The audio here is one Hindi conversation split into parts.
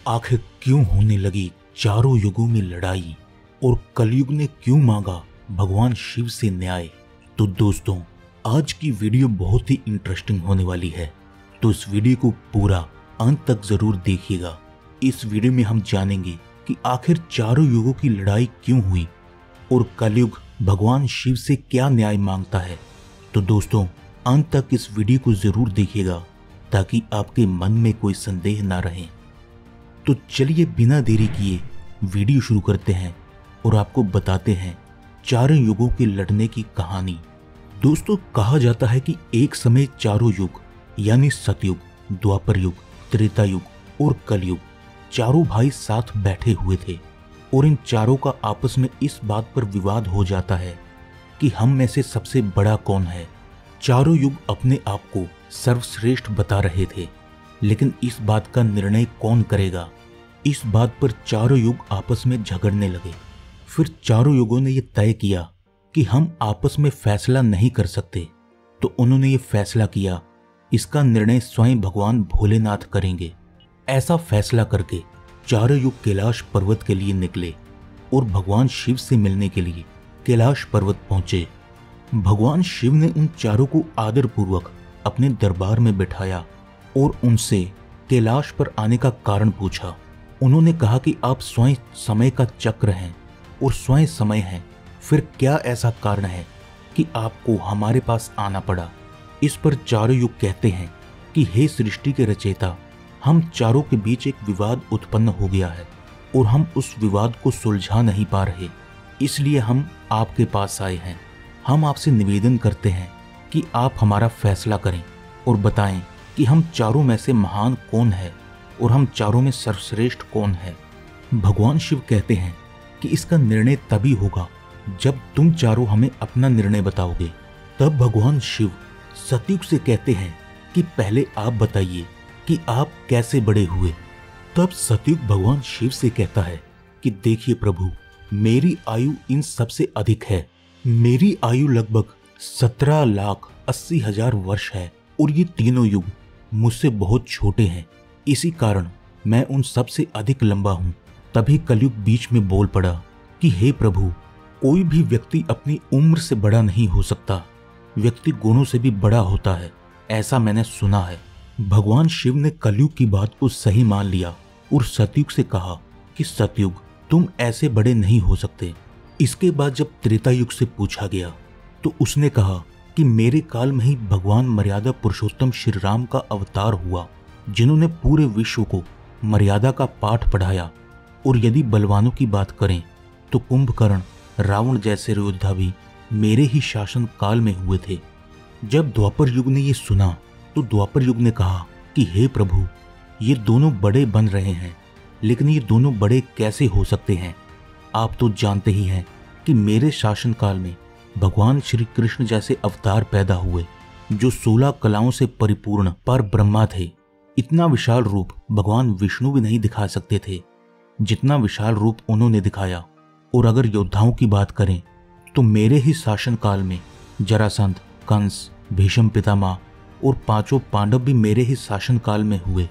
आखिर क्यों होने लगी चारों युगों में लड़ाई और कलयुग ने क्यों मांगा भगवान शिव से न्याय। तो दोस्तों, आज की वीडियो बहुत ही इंटरेस्टिंग होने वाली है, तो इस वीडियो को पूरा अंत तक जरूर देखिएगा। इस वीडियो में हम जानेंगे कि आखिर चारों युगों की लड़ाई क्यों हुई और कलयुग भगवान शिव से क्या न्याय मांगता है। तो दोस्तों, अंत तक इस वीडियो को जरूर देखिएगा ताकि आपके मन में कोई संदेह ना रहे। तो चलिए बिना देरी किए वीडियो शुरू करते हैं और आपको बताते हैं चारों युगों के लड़ने की कहानी। दोस्तों, कहा जाता है कि एक समय चारों युग यानी सतयुग, द्वापर युग, त्रेता युग और कलयुग चारों भाई साथ बैठे हुए थे और इन चारों का आपस में इस बात पर विवाद हो जाता है कि हम में से सबसे बड़ा कौन है। चारों युग अपने आप को सर्वश्रेष्ठ बता रहे थे, लेकिन इस बात का निर्णय कौन करेगा, इस बात पर चारों युग आपस में झगड़ने लगे। फिर चारों युगों ने यह तय किया कि हम आपस में फैसला नहीं कर सकते, तो उन्होंने ये फैसला किया इसका निर्णय स्वयं भगवान भोलेनाथ करेंगे। ऐसा फैसला करके चारों युग कैलाश पर्वत के लिए निकले और भगवान शिव से मिलने के लिए कैलाश पर्वत पहुंचे। भगवान शिव ने उन चारों को आदर पूर्वक अपने दरबार में बिठाया और उनसे कैलाश पर आने का कारण पूछा। उन्होंने कहा कि आप स्वयं समय का चक्र हैं और स्वयं समय हैं, फिर क्या ऐसा कारण है कि आपको हमारे पास आना पड़ा। इस पर चारों युग कहते हैं कि हे सृष्टि के रचयिता, हम चारों के बीच एक विवाद उत्पन्न हो गया है और हम उस विवाद को सुलझा नहीं पा रहे, इसलिए हम आपके पास आए हैं। हम आपसे निवेदन करते हैं कि आप हमारा फैसला करें और बताएं कि हम चारों में से महान कौन है और हम चारों में सर्वश्रेष्ठ कौन है। भगवान शिव कहते हैं कि इसका निर्णय तभी होगा जब तुम चारों हमें अपना निर्णय बताओगे। तब भगवान शिव सतयुग से कहते हैं कि पहले आप बताइए कि आप कैसे बड़े हुए। तब सतयुग भगवान शिव से कहता है कि देखिए प्रभु, मेरी आयु इन सबसे अधिक है। मेरी आयु लगभग 17,80,000 वर्ष है और ये तीनों युग मुझसे बहुत छोटे हैं, इसी कारण मैं उन सबसे अधिक लंबा हूँ। तभी कलयुग बीच में बोल पड़ा कि हे प्रभु, कोई भी व्यक्ति अपनी उम्र से बड़ा नहीं हो सकता, व्यक्ति गुणों से भी बड़ा होता है, ऐसा मैंने सुना है। भगवान शिव ने कलयुग की बात को सही मान लिया और सतयुग से कहा कि सतयुग, तुम ऐसे बड़े नहीं हो सकते। इसके बाद जब त्रेता युग से पूछा गया तो उसने कहा कि मेरे काल में ही भगवान मर्यादा पुरुषोत्तम श्री राम का अवतार हुआ, जिन्होंने पूरे विश्व को मर्यादा का पाठ पढ़ाया। और यदि बलवानों की बात करें तो कुंभकर्ण, रावण जैसे योद्धा भी मेरे ही शासन काल में हुए थे। जब द्वापर युग ने ये सुना तो द्वापर युग ने कहा कि हे प्रभु, ये दोनों बड़े बन रहे हैं, लेकिन ये दोनों बड़े कैसे हो सकते हैं। आप तो जानते ही हैं कि मेरे शासन काल में भगवान श्री कृष्ण जैसे अवतार पैदा हुए, जो 16 कलाओं से परिपूर्ण पर ब्रह्मा थे। इतना विशाल रूप भगवान विष्णु भी नहीं दिखा सकते थे जितना विशाल रूप उन्होंने दिखाया। और अगर योद्धाओं की बात करें तो मेरे ही शासन काल में जरासंध, कंस, भीष्म पितामह और 5 पांडव भी मेरे ही शासन काल में हुए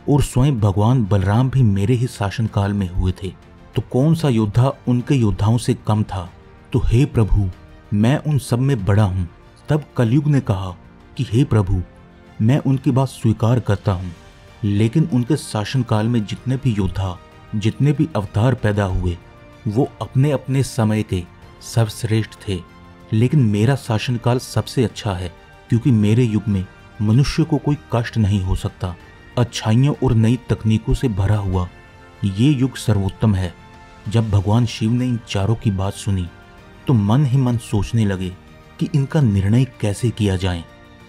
और स्वयं भगवान बलराम भी मेरे ही शासन काल में हुए थे। तो कौन सा योद्धा उनके योद्धाओं से कम था। तो हे प्रभु, मैं उन सब में बड़ा हूं। तब कलयुग ने कहा कि हे प्रभु, मैं उनकी बात स्वीकार करता हूं, लेकिन उनके शासनकाल में जितने भी योद्धा, जितने भी अवतार पैदा हुए, वो अपने अपने समय के सर्वश्रेष्ठ थे। लेकिन मेरा शासनकाल सबसे अच्छा है, क्योंकि मेरे युग में मनुष्य को कोई कष्ट नहीं हो सकता। अच्छाइयों और नई तकनीकों से भरा हुआ ये युग सर्वोत्तम है। जब भगवान शिव ने इन चारों की बात सुनी तो मन ही मन सोचने लगे कि इनका निर्णय कैसे किया जाए।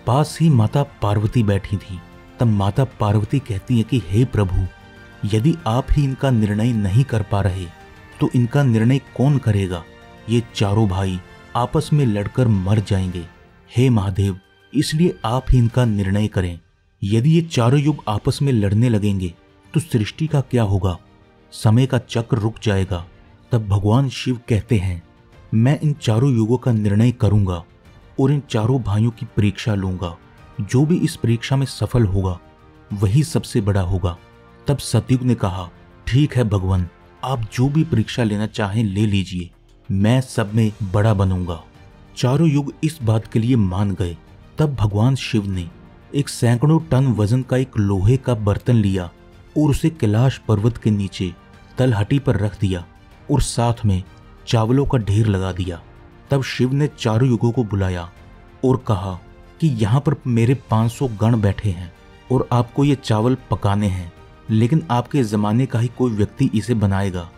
पास ही माता पार्वती बैठी थी। तब माता पार्वती कहती है कि हे प्रभु, यदि आप ही इनका निर्णय नहीं कर पा रहे तो इनका निर्णय कौन करेगा। ये चारों भाई आपस में लड़कर मर जाएंगे। हे महादेव, इसलिए आप ही इनका निर्णय करें। यदि ये चारों युग आपस में लड़ने लगेंगे तो सृष्टि का क्या होगा, समय का चक्र रुक जाएगा। तब भगवान शिव कहते हैं, मैं इन चारों युगों का निर्णय करूंगा और इन चारों भाइयों की परीक्षा लूंगा। जो भी इस परीक्षा में सफल होगा वही सबसे बड़ा होगा। तब सतयुग ने कहा, ठीक है भगवान, आप जो भी परीक्षा लेना चाहें ले लीजिए, मैं सब में बड़ा बनूंगा। चारों युग इस बात के लिए मान गए। तब भगवान शिव ने एक सैकड़ों टन वजन का एक लोहे का बर्तन लिया और उसे कैलाश पर्वत के नीचे तलहटी पर रख दिया और साथ में चावलों का ढेर लगा दिया। तब शिव ने चारों युगों को बुलाया और कहा कि यहाँ पर मेरे 500 गण बैठे हैं और आपको ये चावल पकाने हैं, लेकिन आपके ज़माने का ही कोई व्यक्ति इसे बनाएगा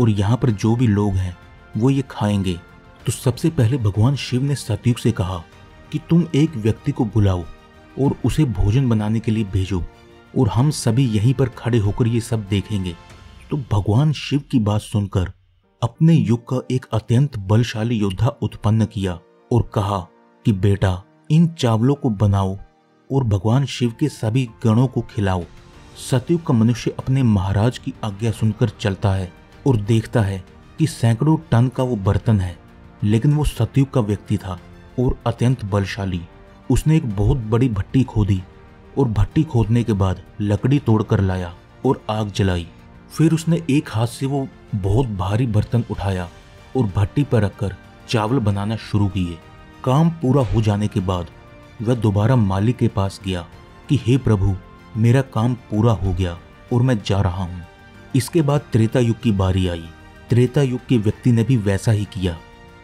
और यहाँ पर जो भी लोग हैं वो ये खाएंगे। तो सबसे पहले भगवान शिव ने सतयुग से कहा कि तुम एक व्यक्ति को बुलाओ और उसे भोजन बनाने के लिए भेजो और हम सभी यहीं पर खड़े होकर ये सब देखेंगे। तो भगवान शिव की बात सुनकर अपने युग का एक अत्यंत बलशाली योद्धा उत्पन्न किया और कहा कि बेटा, इन चावलों को बनाओ और भगवान शिव के सभी गणों को खिलाओ। सतयुग का मनुष्य अपने महाराज की आज्ञा सुनकर चलता है और देखता है कि सैकड़ों टन का वो बर्तन है, लेकिन वो सतयुग का व्यक्ति था और अत्यंत बलशाली। उसने एक बहुत बड़ी भट्टी खोदी और भट्टी खोदने के बाद लकड़ी तोड़कर लाया और आग जलाई। फिर उसने एक हाथ से वो बहुत भारी बर्तन उठाया और भट्टी पर रखकर चावल बनाना शुरू किए। काम पूरा हो जाने के बाद वह दोबारा मालिक के पास गया कि हे प्रभु, मेरा काम पूरा हो गया और मैं जा रहा हूँ। इसके बाद त्रेता युग की बारी आई। त्रेता युग के व्यक्ति ने भी वैसा ही किया।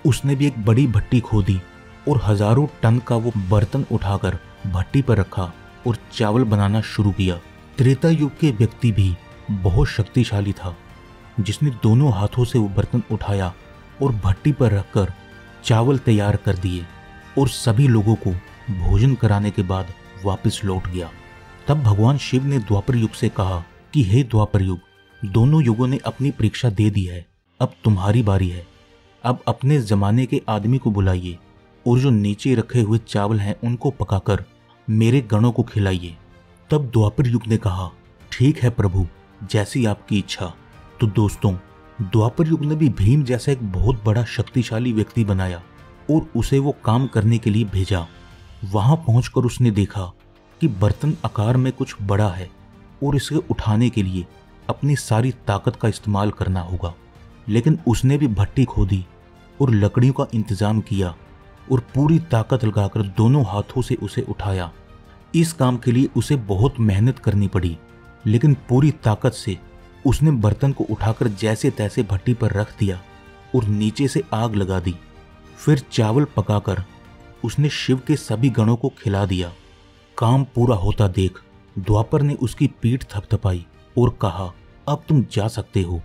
उसने भी एक बड़ी भट्टी खोदी और हजारों टन का वो बर्तन उठाकर भट्टी पर रखा और चावल बनाना शुरू किया। त्रेता युग के व्यक्ति भी बहुत शक्तिशाली था, जिसने दोनों हाथों से वो बर्तन उठाया और भट्टी पर रखकर चावल तैयार कर दिए और सभी लोगों को भोजन कराने के बाद वापस लौट गया। तब भगवान शिव ने द्वापर युग से कहा कि हे द्वापर युग, दोनों युगों ने अपनी परीक्षा दे दी है, अब तुम्हारी बारी है। अब अपने जमाने के आदमी को बुलाइए और जो नीचे रखे हुए चावल हैं उनको पकाकर मेरे गणों को खिलाइए। तब द्वापर युग ने कहा, ठीक है प्रभु, जैसी आपकी इच्छा। तो दोस्तों, द्वापर युग ने भी भीम जैसा एक बहुत बड़ा शक्तिशाली व्यक्ति बनाया और उसे वो काम करने के लिए भेजा। वहां पहुंचकर उसने देखा कि बर्तन आकार में कुछ बड़ा है और इसे उठाने के लिए अपनी सारी ताकत का इस्तेमाल करना होगा। लेकिन उसने भी भट्टी खोदी और लकड़ियों का इंतजाम किया और पूरी ताकत लगाकर दोनों हाथों से उसे उठाया। इस काम के लिए उसे बहुत मेहनत करनी पड़ी, लेकिन पूरी ताकत से उसने बर्तन को उठाकर जैसे तैसे भट्टी पर रख दिया और नीचे से आग लगा दी। फिर चावल पकाकर उसने शिव के सभी गणों को खिला दिया। काम पूरा होता देख द्वापर ने उसकी पीठ थपथपाई और कहा, अब तुम जा सकते हो।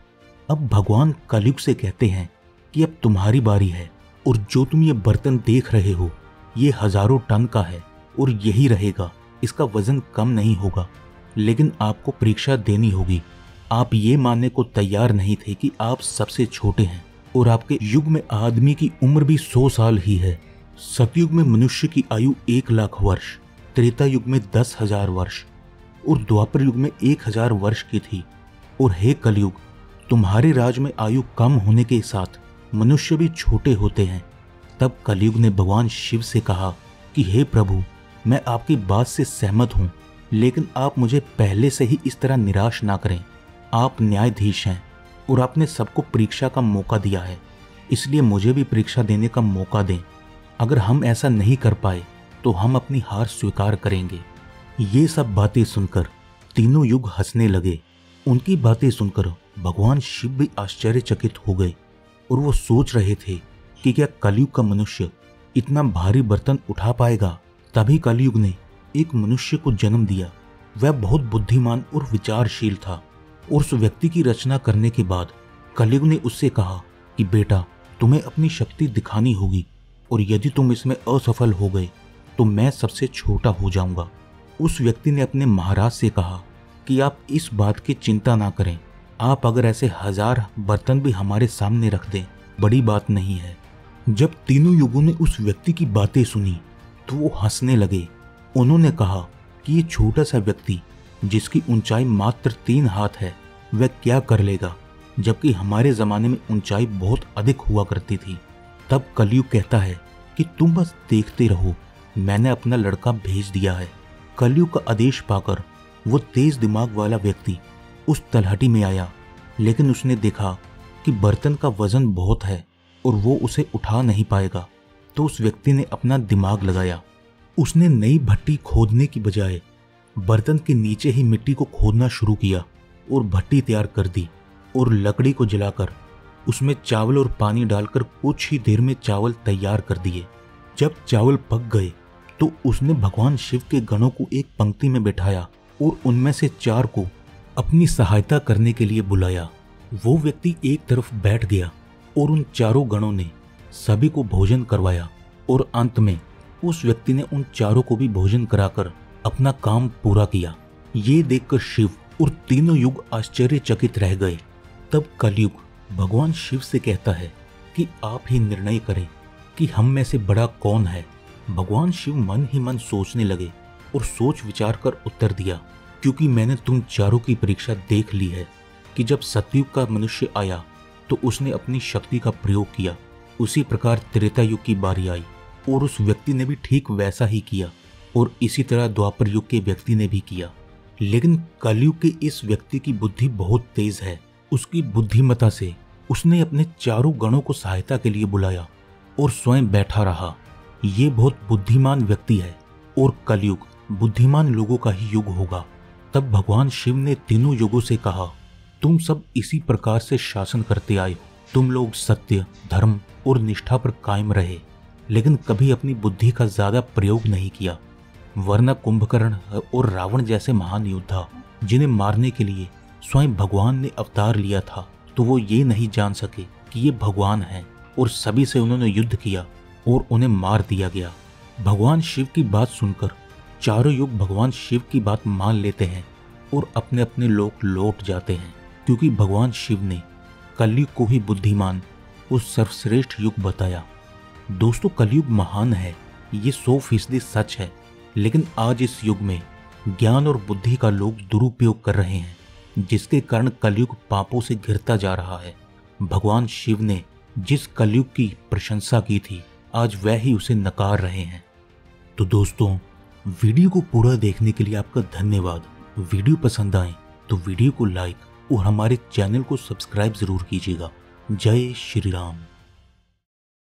अब भगवान कलयुग से कहते हैं कि अब तुम्हारी बारी है और जो तुम ये बर्तन देख रहे हो ये हजारों टन का है और यही रहेगा, इसका वजन कम नहीं होगा। लेकिन आपको परीक्षा देनी होगी। आप ये मानने को तैयार नहीं थे कि आप सबसे छोटे हैं और आपके युग में आदमी की उम्र भी 100 साल ही है। सतयुग में मनुष्य की आयु 1 लाख वर्ष, त्रेता युग में 10,000 वर्ष और द्वापर युग में 1000 वर्ष की थी। और हे कलयुग, तुम्हारे राज में आयु कम होने के साथ मनुष्य भी छोटे होते हैं। तब कलयुग ने भगवान शिव से कहा कि हे प्रभु, मैं आपकी बात से सहमत हूँ, लेकिन आप मुझे पहले से ही इस तरह निराश ना करें। आप न्यायाधीश हैं और आपने सबको परीक्षा का मौका दिया है, इसलिए मुझे भी परीक्षा देने का मौका दें। अगर हम ऐसा नहीं कर पाए तो हम अपनी हार स्वीकार करेंगे। ये सब बातें सुनकर तीनों युग हंसने लगे। उनकी बातें सुनकर भगवान शिव भी आश्चर्यचकित हो गए और वो सोच रहे थे कि क्या कलयुग का मनुष्य इतना भारी बर्तन उठा पाएगा। तभी कलयुग ने एक मनुष्य को जन्म दिया। वह बहुत बुद्धिमान और विचारशील था और उस व्यक्ति की रचना करने के बाद कलयुग ने उससे कहा कि बेटा, तुम्हें अपनी शक्ति दिखानी होगी और यदि तुम इसमें असफल हो गए तो मैं सबसे छोटा हो जाऊंगा। उस व्यक्ति ने अपने महाराज से कहा कि आप इस बात की चिंता ना करें, आप अगर ऐसे 1000 बर्तन भी हमारे सामने रख दें, बड़ी बात नहीं है। जब तीनों युगों ने उस व्यक्ति की बातें सुनी तो वो हंसने लगे। उन्होंने कहा कि ये छोटा सा व्यक्ति जिसकी ऊंचाई मात्र 3 हाथ है, वह क्या कर लेगा, जबकि हमारे जमाने में ऊंचाई बहुत अधिक हुआ करती थी। तब कलयुग कहता है कि तुम बस देखते रहो, मैंने अपना लड़का भेज दिया है। कलयुग का आदेश पाकर वो तेज दिमाग वाला व्यक्ति उस तलहटी में आया, लेकिन उसने देखा कि बर्तन का वजन बहुत है और वो उसे उठा नहीं पाएगा। तो उस व्यक्ति ने अपना दिमाग लगाया। उसने नई भट्टी खोदने की बजाय बर्तन के नीचे ही मिट्टी को खोदना शुरू किया और भट्टी तैयार कर दी और लकड़ी को जलाकर उसमें चावल और पानी डालकर कुछ ही देर में चावल तैयार कर दिए। जब चावल पक गए तो उसने भगवान शिव के गणों को एक पंक्ति में बैठाया और उनमें से 4 को अपनी सहायता करने के लिए बुलाया। वो व्यक्ति एक तरफ बैठ गया और उन 4 गणों ने सभी को भोजन करवाया और अंत में उस व्यक्ति ने उन 4 को भी भोजन कराकर अपना काम पूरा किया। ये देखकर शिव और तीनों युग आश्चर्यचकित रह गए। तब कलयुग भगवान शिव से कहता है कि आप ही निर्णय करें कि हम में से बड़ा कौन है। भगवान शिव मन ही मन सोचने लगे और सोच विचार कर उत्तर दिया, क्योंकि मैंने तुम 4 की परीक्षा देख ली है कि जब सतयुग का मनुष्य आया तो उसने अपनी शक्ति का प्रयोग किया, उसी प्रकार त्रेता युग की बारी आई और उस व्यक्ति ने भी ठीक वैसा ही किया और इसी तरह द्वापर युग के व्यक्ति ने भी किया। लेकिन कलयुग के इस व्यक्ति की बुद्धि बहुत तेज है। उसकी बुद्धिमता से उसने अपने 4 गणों को सहायता के लिए बुलाया और स्वयं बैठा रहा। ये बहुत बुद्धिमान व्यक्ति है और कलयुग बुद्धिमान लोगों का ही युग होगा। तब भगवान शिव ने तीनों युगों से कहा, तुम सब इसी प्रकार से शासन करते आए हो। तुम लोग सत्य, धर्म और निष्ठा पर कायम रहे, लेकिन कभी अपनी बुद्धि का ज्यादा प्रयोग नहीं किया, वरना कुंभकर्ण और रावण जैसे महान योद्धा जिन्हें मारने के लिए स्वयं भगवान ने अवतार लिया था, तो वो ये नहीं जान सके कि ये भगवान हैं और सभी से उन्होंने युद्ध किया और उन्हें मार दिया गया। भगवान शिव की बात सुनकर 4 युग भगवान शिव की बात मान लेते हैं और अपने अपने लोक लौट जाते हैं, क्योंकि भगवान शिव ने कलयुग को ही बुद्धिमान और सर्वश्रेष्ठ युग बताया। दोस्तों, कलयुग महान है, ये 100% सच है, लेकिन आज इस युग में ज्ञान और बुद्धि का लोग दुरुपयोग कर रहे हैं, जिसके कारण कलयुग पापों से घिरता जा रहा है। भगवान शिव ने जिस कलयुग की प्रशंसा की थी, आज वह ही उसे नकार रहे हैं। तो दोस्तों, वीडियो को पूरा देखने के लिए आपका धन्यवाद। वीडियो पसंद आए तो वीडियो को लाइक और हमारे चैनल को सब्सक्राइब जरूर कीजिएगा। जय श्री राम।